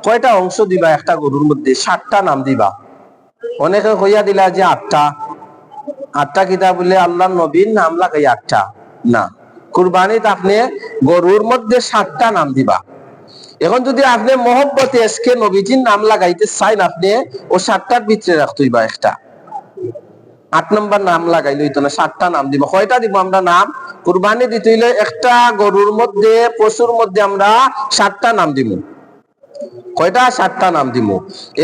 কয়টা অংশ দিবা একটা গরুর মধ্যে? 7টা নাম দিবা। অনেকে কইয়া দিলা যে 8টা কিতাব বলে আল্লাহ নবীর নাম লাগাই 8টা না। কুরবানিতে আপনি গরুর মধ্যে 7টা নাম দিবা। এখন যদি আপনি মহব্বতে এসকে নবীজির নাম লাগাইতে চাইন, আপনি ও 7টার ভিতরে রাখতেইবা একটা। 8 নম্বর নাম লাগাইলে হইতো না, 7টা নাম দিব। কয়টা দিব আমরা নাম? কুরবানি দিতে হইলে একটা গরুর মধ্যে, পশুর মধ্যে আমরা 7টা নাম দিব। কয়টা? 7টা নাম দিব।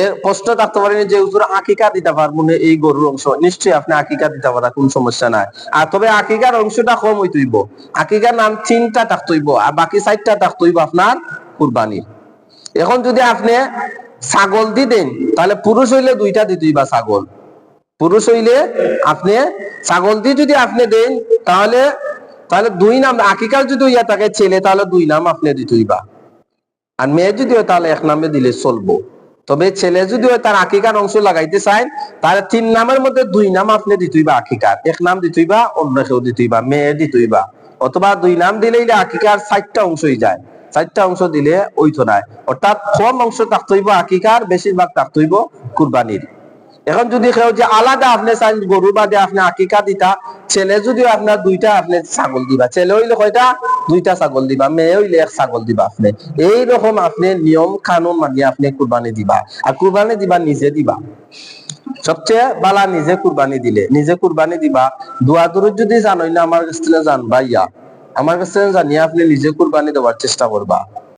এর প্রশ্ন থাকতে পারেন যে হুজুর আকিকা দিতে পারবো না এই গরুর অংশ? নিশ্চয়ই আপনি আকিকা দিতে পারা, কোন সমস্যা নাই। আর তবে আকিকার অংশটা কম হইতে হইব। আকিকার নাম 3টা থাকতে হইব, আর বাকি 4টা থাকতে হইব আপনার কুরবানির। এখন যদি আপনি ছাগল দি দেন, তাহলে পুরুষ হইলে 2টা দিতে হইবা ছাগল। পুরুষ হইলে আপনি ছাগল দিয়ে যদি আপনি দেন, তাহলে 2 নাম। আকিকার যদি হইয়া থাকে ছেলে, তাহলে 2 নাম আপনি দিতে হইবা। আর মেয়ে যদি হয় তাহলে 1 নামে দিলে চলবো। তবে ছেলে যদি হয় তার আকিকার অংশ লাগাইতে চায়, তাহলে 3 নামের মধ্যে 2 নাম আপনি দিতে হইবা আকিকার। 1 নাম দিতে হইবা, অন্য কেউ দিতে হইবা, মেয়ে দিতে হইবা। অথবা 2 নাম দিলেই আকিকার 4টা অংশই যায়। 4টা অংশ দিলে ওইতো নাই। অর্থাৎ কম অংশ থাকতে হইব আকিকার, বেশিরভাগ থাকতে হইব কুরবানির। এখন যদি কেউ যে আলাদা আপনি চান গরু বাদে আপনি আকিকা দিতা, ছেলে যদি আপনার 2টা আপনি ছাগল দিবা। ছেলে হইলে কয়টা? 2টা ছাগল দিবা। মেয়ে হইলে 1 ছাগল দিবা আপনি। এইরকম আপনি নিয়ম কানুন মানিয়ে আপনি কুরবানি দিবা। আর কুরবানি দিবা নিজে দিবা। সবচেয়ে বালা নিজে কুরবানি দিলে। নিজে কুরবানি দিবা। দোয়া দরুদ যদি জানোই না, আমার কাছ থেকে জানবা, আমার কাছ থেকে জানিয়ে আপনি নিজে কুরবানি দেওয়ার চেষ্টা করবা।